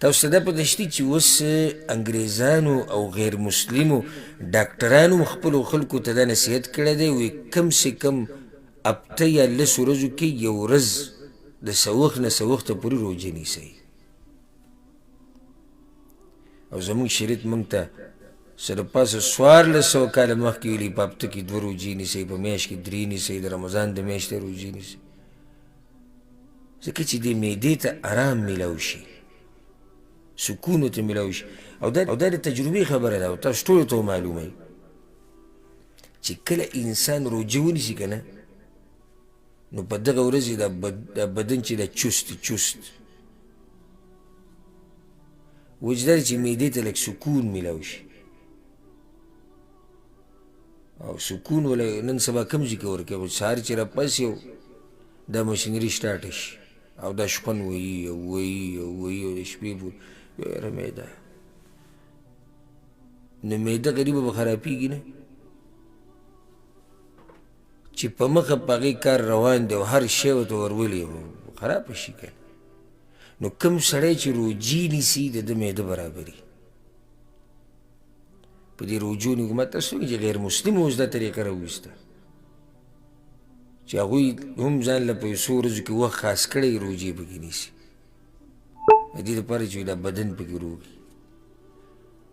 تاسو ته دا پته شته چې اوس انګریزانو او غیر مسلمو ډاکټرانو هم خپلو خلکو ته دا نصیحت کړی دی وایي کم سے کم هفته یا لسو ورځو کې یو ورځ د څه وخت نه څه وخته پورې روژه نیسئ او زموږ شریعت موږ ته څه د پاسه 1400 کاله مخکې ویلي په هفته کې 2 روژې نیسئ په میاشت کې 3 نیسئ د رمضان د میاشتې روژې نیسئ ځکه چې دې معدې ته ارام میلاو شي سکون ورته میلاو شي او دا د تجربې خبره ده او تاسو ټولو ته معلومه وي چې کله انسان روژه ونیسي که نه نو په دغه ورځې دا بدن چې دا چست وجه دا چې معدې ته لږ سکون میلاو شي او سکون ولا نن سبا کم ځای کې ورکوي خو سهار چې راپاڅي او دا مشینري سټارټه شي او دا شپن وهي او د شپې پورې یاره معده نو معده غریبه به خرابېږي نه چې په مخه په هغې کار روان دی او هر شی ورته ورولي خرابه شي که نو کوم سړی چې روجې نیسي د ده معده برابري په دې روجو نه ما تاسو وایي چې غیر مسلم اوس دا طریقه راویسته چې هغوی هم ځان له په یو څو ورځو کې وخت خاص کړی روجې پکې نیسي د دې لپاره چې دا بدن پکې روغ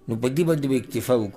نو په دې باندې به اکتفا وکړو